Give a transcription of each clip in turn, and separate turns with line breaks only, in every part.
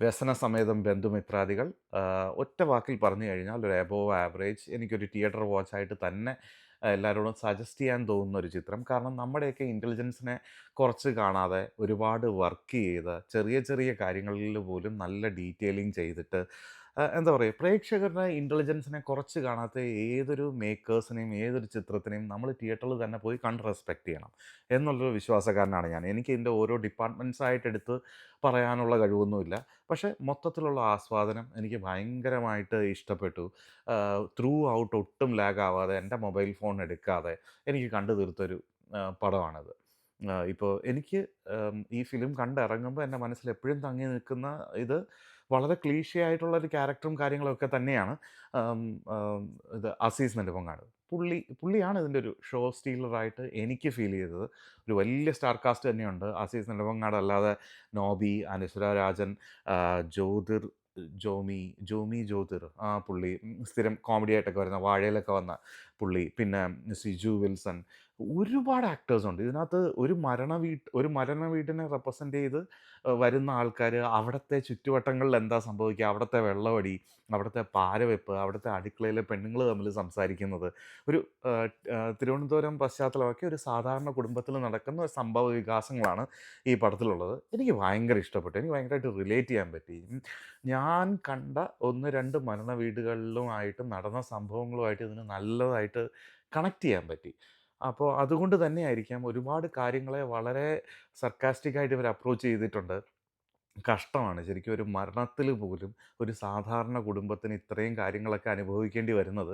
വ്യസനസമേതം ബന്ധുമിത്രാദികൾ ഒറ്റ വാക്കിൽ പറഞ്ഞു കഴിഞ്ഞാൽ ഒരു എബോവ് ആവറേജ് എനിക്കൊരു തിയേറ്റർ വാച്ചായിട്ട് തന്നെ എല്ലാവരോടും സജസ്റ്റ് ചെയ്യാൻ തോന്നുന്ന ഒരു ചിത്രം. കാരണം നമ്മുടെയൊക്കെ ഇൻ്റലിജൻസിനെ കുറച്ച് കാണാതെ ഒരുപാട് വർക്ക് ചെയ്ത് ചെറിയ ചെറിയ കാര്യങ്ങളിൽ പോലും നല്ല ഡീറ്റെയിലിംഗ് ചെയ്തിട്ട് എന്താ പറയുക, പ്രേക്ഷകരുടെ ഇൻ്റലിജൻസിനെ കുറച്ച് കാണാത്ത ഏതൊരു മേക്കേഴ്സിനെയും ഏതൊരു ചിത്രത്തിനെയും നമ്മൾ തിയേറ്ററിൽ തന്നെ പോയി കണ്ട് റെസ്പെക്റ്റ് ചെയ്യണം എന്നുള്ളൊരു വിശ്വാസക്കാരനാണ് ഞാൻ. എനിക്ക് ഇതിൻ്റെ ഓരോ ഡിപ്പാർട്ട്മെൻറ്റ്സ് ആയിട്ട് എടുത്ത് പറയാനുള്ള കഴിവൊന്നുമില്ല. പക്ഷേ മൊത്തത്തിലുള്ള ആസ്വാദനം എനിക്ക് ഭയങ്കരമായിട്ട് ഇഷ്ടപ്പെട്ടു. ത്രൂ ഔട്ട് ഒട്ടും ലാഗ് ആവാതെ എൻ്റെ മൊബൈൽ ഫോൺ എടുക്കാതെ എനിക്ക് കണ്ടു തീർത്തൊരു പടമാണിത്. ഇപ്പോൾ എനിക്ക് ഈ ഫിലിം കണ്ടിറങ്ങുമ്പോൾ എൻ്റെ മനസ്സിൽ എപ്പോഴും തങ്ങി നിൽക്കുന്ന ഇത് വളരെ ക്ലീഷേ ആയിട്ടുള്ളൊരു ക്യാരക്ടറും കാര്യങ്ങളൊക്കെ തന്നെയാണ്. ആം, ആം, ഇത് അസീസ് നെടുമങ്ങാട്. പുള്ളിയാണ് ഇതിൻ്റെ ഒരു ഷോ സ്റ്റീലറായിട്ട് എനിക്ക് ഫീൽ ചെയ്തത്. ഒരു വലിയ സ്റ്റാർ കാസ്റ്റ് തന്നെയുണ്ട്. അസീസ് നെടുമങ്ങാട് അല്ലാതെ നോബി, അനശ്വര രാജൻ, ജ്യോതിർ, ജോമി ജ്യോതിർ, ആ പുള്ളി സ്ഥിരം കോമഡി ആയിട്ടൊക്കെ വരുന്ന വാഴയിലൊക്കെ വന്ന പുള്ളി, പിന്നെ സിജു വിൽസൺ, ഒരുപാട് ആക്ടേഴ്സ് ഉണ്ട് ഇതിനകത്ത്. ഒരു മരണ വീട്ടിനെ റെപ്രസെൻ്റ് ചെയ്ത് വരുന്ന ആൾക്കാർ, അവിടുത്തെ ചുറ്റുവട്ടങ്ങളിൽ എന്താ സംഭവിക്കുക, അവിടുത്തെ വെള്ളമടി, അവിടുത്തെ പാരവെപ്പ്, അവിടുത്തെ അടുക്കളയിലെ പെണ്ണുങ്ങൾ തമ്മിൽ സംസാരിക്കുന്നത്, ഒരു തിരുവനന്തപുരം പശ്ചാത്തലമൊക്കെ ഒരു സാധാരണ കുടുംബത്തിൽ നടക്കുന്ന സംഭവ വികാസങ്ങളാണ് ഈ പടത്തിലുള്ളത്. എനിക്ക് ഭയങ്കര ഇഷ്ടപ്പെട്ടു. എനിക്ക് ഭയങ്കരമായിട്ട് റിലേറ്റ് ചെയ്യാൻ പറ്റി. ഞാൻ കണ്ട 1, 2 മരണ വീടുകളിലുമായിട്ട് നടന്ന സംഭവങ്ങളുമായിട്ട് ഇതിന് നല്ലതായിട്ട് കണക്ട് ചെയ്യാൻ പറ്റി. അപ്പോൾ അതുകൊണ്ട് തന്നെയായിരിക്കാം ഒരുപാട് കാര്യങ്ങളെ വളരെ സർക്കാസ്റ്റിക്കായിട്ട് ഇവർ അപ്രോച്ച് ചെയ്തിട്ടുണ്ട്. കഷ്ടമാണ് ശരിക്കും ഒരു മരണത്തിൽ പോലും ഒരു സാധാരണ കുടുംബത്തിന് ഇത്രയും കാര്യങ്ങളൊക്കെ അനുഭവിക്കേണ്ടി വരുന്നത്.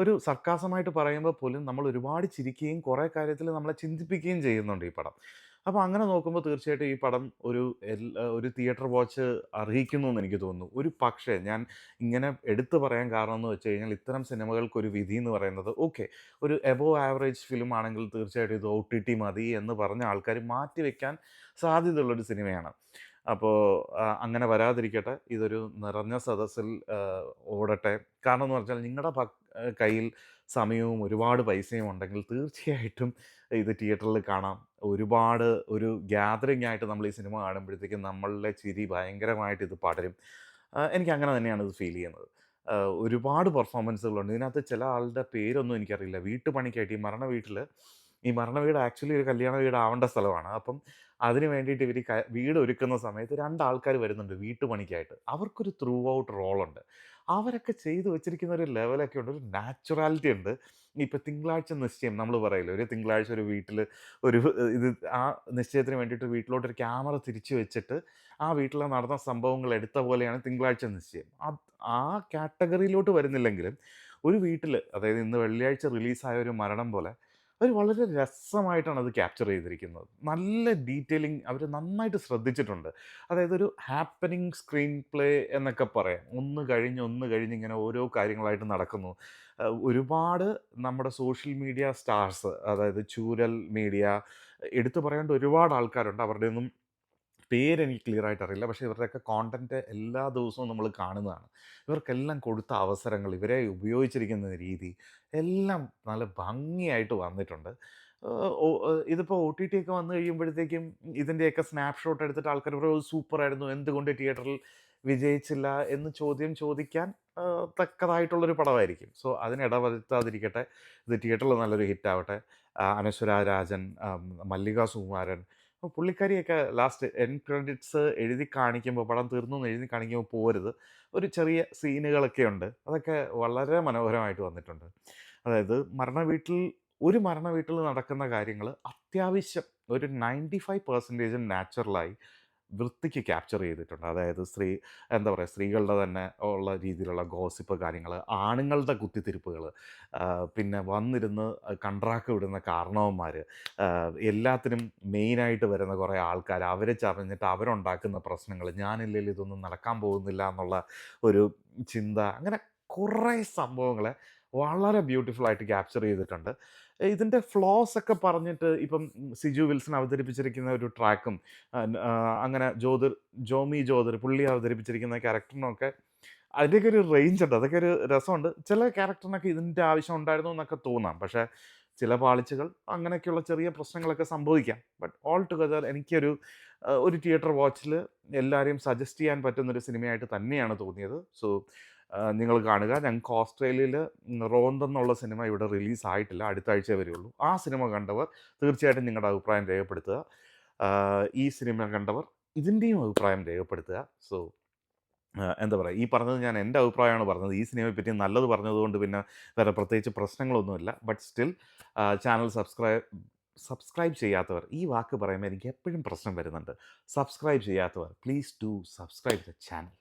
ഒരു സർക്കാസമായിട്ട് പറയുമ്പോൾ പോലും നമ്മൾ ഒരുപാട് ചിരിക്കുകയും കുറേ കാര്യത്തിൽ നമ്മളെ ചിന്തിപ്പിക്കുകയും ചെയ്യുന്നുണ്ട് ഈ പടം. അപ്പോൾ അങ്ങനെ നോക്കുമ്പോൾ തീർച്ചയായിട്ടും ഈ പടം ഒരു തിയേറ്റർ വാച്ച് അർഹിക്കുന്നു എന്ന് എനിക്ക് തോന്നുന്നു. ഒരു പക്ഷേ ഞാൻ ഇങ്ങനെ എടുത്തു പറയാൻ കാരണം എന്ന് വെച്ച് കഴിഞ്ഞാൽ, ഇത്തരം സിനിമകൾക്കൊരു വിധി എന്ന് പറയുന്നത് ഓക്കെ, ഒരു എബോവ് ആവറേജ് ഫിലിം ആണെങ്കിൽ തീർച്ചയായിട്ടും ഇത് OTT മതി എന്ന് പറഞ്ഞ ആൾക്കാർ മാറ്റിവെക്കാൻ സാധ്യതയുള്ളൊരു സിനിമയാണ്. അപ്പോൾ അങ്ങനെ വരാതിരിക്കട്ടെ. ഇതൊരു നിറഞ്ഞ സദസ്സിൽ ഓടട്ടെ. കാരണം എന്ന് പറഞ്ഞാൽ നിങ്ങളുടെ കയ്യിൽ സമയവും ഒരുപാട് പൈസയും ഉണ്ടെങ്കിൽ തീർച്ചയായിട്ടും ഇത് തിയേറ്ററിൽ കാണാം. ഒരുപാട് ഒരു ഗ്യാതറിംഗ് ആയിട്ട് നമ്മൾ ഈ സിനിമ കാണുമ്പോഴത്തേക്കും നമ്മളുടെ ചിരി ഭയങ്കരമായിട്ട് ഇത് പടരും. എനിക്കങ്ങനെ തന്നെയാണ് ഇത് ഫീൽ ചെയ്യുന്നത്. ഒരുപാട് പെർഫോമൻസുകളുണ്ട്. ഇതിനകത്ത് ചില ആളുടെ പേരൊന്നും എനിക്കറിയില്ല. വീട്ടുപണിക്കായിട്ട് ഈ മരണ വീട് ആക്ച്വലി ഒരു കല്യാണ വീടാവേണ്ട സ്ഥലമാണ്. അപ്പം അതിന് വേണ്ടിയിട്ട് ഇവര് വീട് ഒരുക്കുന്ന സമയത്ത് 2 ആൾക്കാര് വരുന്നുണ്ട് വീട്ടുപണിക്കായിട്ട്. അവർക്കൊരു ത്രൂ ഔട്ട് റോളുണ്ട്. അവരൊക്കെ ചെയ്ത് വെച്ചിരിക്കുന്ന ഒരു ലെവലൊക്കെ ഉണ്ട്. ഒരു നാച്ചുറാലിറ്റി ഉണ്ട്. ഇപ്പൊ തിങ്കളാഴ്ച നിശ്ചയം നമ്മൾ പറയില്ലേ, ഒരു തിങ്കളാഴ്ച ഒരു വീട്ടില് ഒരു ഇത് ആ നിശ്ചയത്തിന് വേണ്ടിയിട്ട് വീട്ടിലോട്ടൊരു ക്യാമറ തിരിച്ചു വെച്ചിട്ട് ആ വീട്ടിൽ നടന്ന സംഭവങ്ങൾ എടുത്ത പോലെയാണ് തിങ്കളാഴ്ച നിശ്ചയം. ആ കാറ്റഗറിയിലോട്ട് വരുന്നില്ലെങ്കിലും ഒരു വീട്ടില്, അതായത് ഇന്ന് വെള്ളിയാഴ്ച റിലീസായ ഒരു മരണം പോലെ അവർ വളരെ രസമായിട്ടാണ് അത് ക്യാപ്ചർ ചെയ്തിരിക്കുന്നത്. നല്ല ഡീറ്റെയിലിംഗ് അവർ നന്നായിട്ട് ശ്രദ്ധിച്ചിട്ടുണ്ട്. അതായത് ഒരു ഹാപ്പനിങ് സ്ക്രീൻ പ്ലേ എന്നൊക്കെ പറയാം. ഒന്ന് കഴിഞ്ഞ് ഇങ്ങനെ ഓരോ കാര്യങ്ങളായിട്ട് നടക്കുന്നു. ഒരുപാട് നമ്മുടെ സോഷ്യൽ മീഡിയ സ്റ്റാർസ്, അതായത് ചൂരൽ മീഡിയ, എടുത്തു പറയേണ്ട ഒരുപാട് ആൾക്കാരുണ്ട്. അവരുടെയൊന്നും പേരെനിക്ക് ക്ലിയറായിട്ട് അറിയില്ല. പക്ഷേ ഇവരുടെയൊക്കെ കോൺടെൻറ്റ് എല്ലാ ദിവസവും നമ്മൾ കാണുന്നതാണ്. ഇവർക്കെല്ലാം കൊടുത്ത അവസരങ്ങൾ, ഇവരെ ഉപയോഗിച്ചിരിക്കുന്ന രീതി എല്ലാം നല്ല ഭംഗിയായിട്ട് വന്നിട്ടുണ്ട്. ഇതിപ്പോൾ OTT ഒക്കെ വന്നു കഴിയുമ്പോഴത്തേക്കും ഇതിൻ്റെയൊക്കെ സ്നാപ്‌ഷോട്ട് എടുത്തിട്ട് ആൾക്കാർ പറയും സൂപ്പറായിരുന്നു, എന്തുകൊണ്ട് തിയേറ്ററിൽ വിജയിച്ചില്ല എന്ന് ചോദ്യം ചോദിക്കാൻ തക്കതായിട്ടുള്ളൊരു പടമായിരിക്കും. സോ അതിന് ഇടവരുത്താതിരിക്കട്ടെ. ഇത് തിയേറ്ററിൽ നല്ലൊരു ഹിറ്റാവട്ടെ. അനശ്വര രാജൻ, മല്ലിക സുകുമാരൻ, അപ്പോൾ പുള്ളിക്കാരിയൊക്കെ ലാസ്റ്റ് എൻഡ് ക്രെഡിറ്റ്സ് എഴുതി കാണിക്കുമ്പോൾ, പടം തീർന്നു എന്ന് എഴുതി കാണിക്കുമ്പോൾ പോവരുത്, ഒരു ചെറിയ സീനുകളൊക്കെ ഉണ്ട്. അതൊക്കെ വളരെ മനോഹരമായിട്ട് വന്നിട്ടുണ്ട്. അതായത് മരണ വീട്ടിൽ നടക്കുന്ന കാര്യങ്ങൾ അത്യാവശ്യം ഒരു 95% നാച്ചുറലായി വൃത്തിക്ക് ക്യാപ്ചർ ചെയ്തിട്ടുണ്ട്. അതായത് എന്താ പറയുക, സ്ത്രീകളുടെ തന്നെ ഉള്ള രീതിയിലുള്ള ഗോസിപ്പ് കാര്യങ്ങൾ, ആണുങ്ങളുടെ കുത്തിത്തിരിപ്പുകൾ, പിന്നെ വന്നിരുന്ന് കണ്ട്രാക്ക് വിടുന്ന കാരണവന്മാർ, എല്ലാത്തിനും മെയിനായിട്ട് വരുന്ന കുറേ ആൾക്കാർ, അവരെ ചറിഞ്ഞിട്ട് അവരുണ്ടാക്കുന്ന പ്രശ്നങ്ങൾ, ഞാനില്ലെങ്കിൽ ഇതൊന്നും നടക്കാൻ പോകുന്നില്ല എന്നുള്ള ഒരു ചിന്ത, അങ്ങനെ കുറേ സംഭവങ്ങളെ വളരെ ബ്യൂട്ടിഫുള്ളായിട്ട് ക്യാപ്ചർ ചെയ്തിട്ടുണ്ട്. ഇതിൻ്റെ ഫ്ലോസ് ഒക്കെ പറഞ്ഞിട്ട് ഇപ്പം സിജു വിൽസൺ അവതരിപ്പിച്ചിരിക്കുന്ന ഒരു ട്രാക്കും, അങ്ങനെ ജോമി ജ്യോതിർ പുള്ളി അവതരിപ്പിച്ചിരിക്കുന്ന ക്യാരക്ടറിനൊക്കെ അതിൻ്റെയൊക്കെ ഒരു റേഞ്ച് ഉണ്ട്. അതൊക്കെ ഒരു രസമുണ്ട്. ചില ക്യാരക്ടറിനൊക്കെ ഇതിൻ്റെ ആവശ്യം ഉണ്ടായിരുന്നു എന്നൊക്കെ തോന്നാം. പക്ഷേ ചില പാളിച്ചകൾ അങ്ങനെയൊക്കെയുള്ള ചെറിയ പ്രശ്നങ്ങളൊക്കെ സംഭവിക്കാം. ബട്ട് ഓൾ ടുഗദർ എനിക്കൊരു ഒരു തിയേറ്റർ വാച്ചിൽ എല്ലാവരെയും സജസ്റ്റ് ചെയ്യാൻ പറ്റുന്നൊരു സിനിമയായിട്ട് തന്നെയാണ് തോന്നിയത്. സോ നിങ്ങൾ കാണുക. ഞങ്ങൾക്ക് ഓസ്ട്രേലിയയിൽ റോന്ത് എന്നുള്ള സിനിമ ഇവിടെ റിലീസ് ആയിട്ടില്ല. അടുത്ത ആഴ്ചയേ വരികയുള്ളൂ. ആ സിനിമ കണ്ടവർ തീർച്ചയായിട്ടും നിങ്ങളുടെ അഭിപ്രായം രേഖപ്പെടുത്തുക. ഈ സിനിമ കണ്ടവർ ഇതിൻ്റെയും അഭിപ്രായം രേഖപ്പെടുത്തുക. സോ എന്താ പറയുക, ഈ പറഞ്ഞത് ഞാൻ എൻ്റെ അഭിപ്രായമാണ് പറഞ്ഞത്. ഈ സിനിമയെ പറ്റി നല്ലത് പറഞ്ഞതുകൊണ്ട് പിന്നെ വേറെ പ്രത്യേകിച്ച് പ്രശ്നങ്ങളൊന്നുമില്ല. ബട്ട് സ്റ്റിൽ ചാനൽ സബ്സ്ക്രൈബ് ചെയ്യാത്തവർ, ഈ വാക്ക് പറയുമ്പോൾ എനിക്ക് എപ്പോഴും പ്രശ്നം വരുന്നുണ്ട്. സബ്സ്ക്രൈബ് ചെയ്യാത്തവർ please do subscribe the channel.